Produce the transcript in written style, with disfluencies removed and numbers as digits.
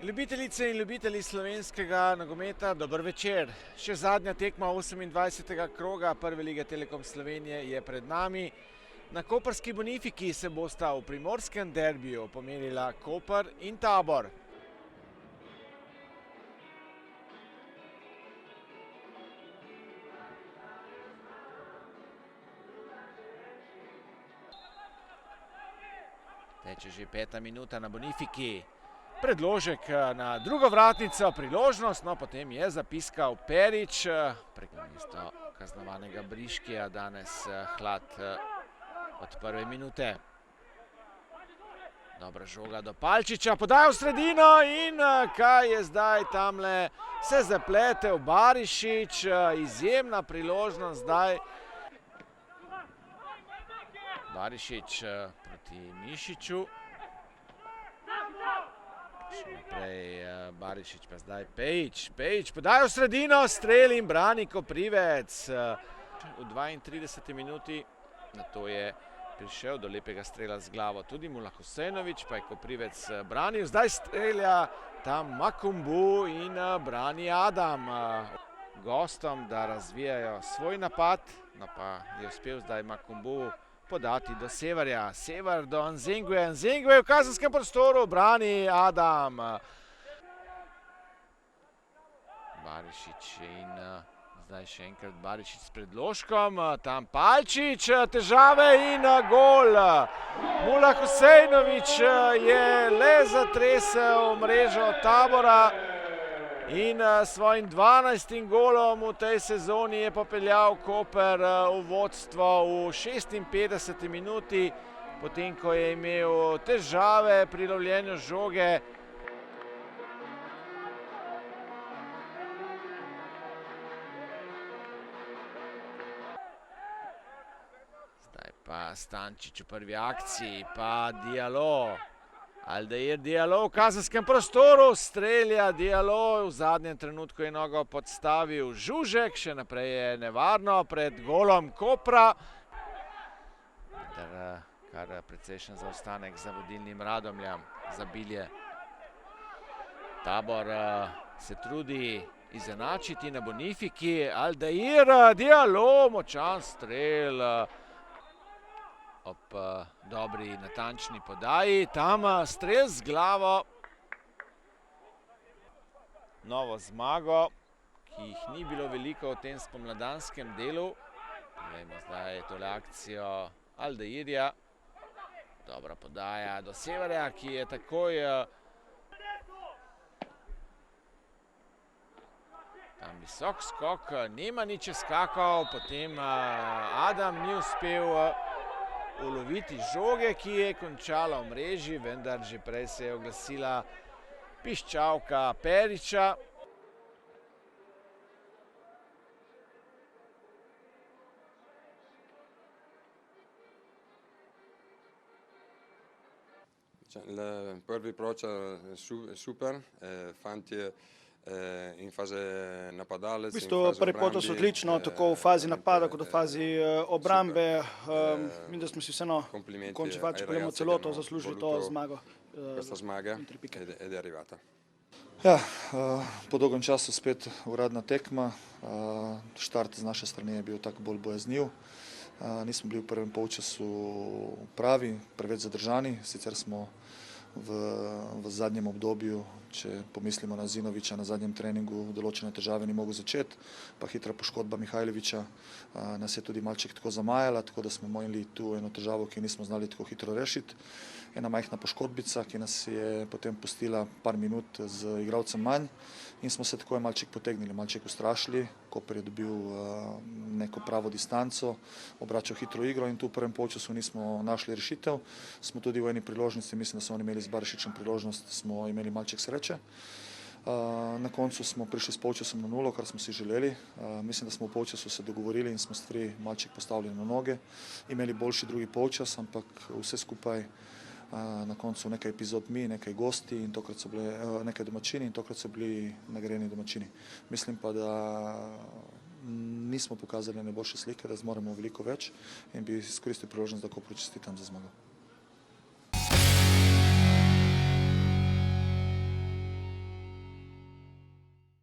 Ljubitelice in ljubitelji slovenskega nogometa, dober večer. Še zadnja tekma 28. kroga Prve lige Telekom Slovenije je pred nami. Na koprski Bonifiki se bosta v primorskem derbiju pomerila Koper in Tabor. Teče že 5. minuta na Bonifiki. Predložek na drugo vratnico, priložnost, no potem je zapiskal Perič. Prek mesto kaznovanega Briškija danes hlad od prve minute. Dobra žoga do Palčiča, podaja v sredino in kaj je zdaj tamle, se zapletel Barišič, izjemna priložnost zdaj. Barišič proti Mišiču. Še naprej Barišič, pa zdaj Pejič. Pejič podaja v sredino, strel in brani Koprivec. V 32. minuti na to je prišel do lepega strela z glavo tudi Mula Husejnović, pa je Koprivec branil. Zdaj strelja tam Makumbu in brani Adam. Gostom, da razvijajo svoj napad, no pa je uspel zdaj Makumbu podati do Severja. Sever do Nzengue. Nzengue v kazenskem prostoru, brani Adam. Barišič in zdaj še enkrat Barišič s predložkom. Tam Palčič, težave in gol. Mula Husejnović je le zatresel mrežo Tabora in svojim 12. golom v tej sezoni je popeljal Koper v vodstvo v 56. minuti, potem ko je imel težave pri lovljenju žoge. Zdaj pa Stančič v prvi akciji, pa Dialo. Aldair Dialo v kazenskem prostoru, strelja Dialo, v zadnjem trenutku je nogo podstavil Žužek, še naprej je nevarno pred golom Kopra. Kar precejšen zaostanek za vodilnim Radomljam, za Bilje. Tabor se trudi izenačiti na Bonifiki, Aldair Dialo, močan strel. Ob dobri natančni podaji, tam strel z glavo. Novo zmago, ki jih ni bilo veliko v tem spomladanskem delu. Poglejmo zdaj tole akcijo Aldairja. Dobra podaja do Severja, ki je takoj tam visok skok, Nemanič je skakal, potem Adam ni uspel uloviti žoge, ki je končala v mreži, vendar že prej se je oglasila piščalka Periča. Prvi proča super, fantje in faze napadalec. V bistvu prvi polčas odlično, tako v fazi napada kot v fazi obrambe. Mislim, da smo si vseeno v končni fazi, če pogledamo celoto, zaslužili to zmago. Questa smaga ed è arrivata. Ja, po dolgem času spet uradna tekma. Štart z naše strani je bil tako bolj bojazniv. Nismo bili v prvem polčasu pravi, preveč zadržani, sicer smo v zadnjem obdobju, če pomislimo na Zinovića, na zadnjem treningu določene težave ni mogel začeti, pa hitra poškodba Mihajlovića nas je tudi malček tako zamajala, tako da smo imeli tu eno težavo, ki nismo znali tako hitro rešiti. Ena majhna poškodbica, ki nas je potem pustila par minut z igralcem manj in smo se takoj malček potegnili, malček ustrašili. Koper je dobil neko pravo distanco, obračal hitro igro in tu v prvem polčasu nismo našli rešitev. Smo tudi v eni priložnosti, mislim, da so oni imeli z Barišičem priložnost, smo imeli malček sreče. Na koncu smo prišli s polčasom na 0, kar smo si želeli. Mislim, da smo v polčasu se dogovorili in smo stvari malček postavili na noge. Imeli boljši drugi polčas, ampak vse skupaj na koncu nekaj epizod mi, nekaj gosti in tokrat so bile nekaj domačini in tokrat so bili nagrajeni domačini. Mislim pa, da nismo pokazali najboljše slike, da zmoremo veliko več in bi izkoristil priložnost, da Kopru čestitam za zmago.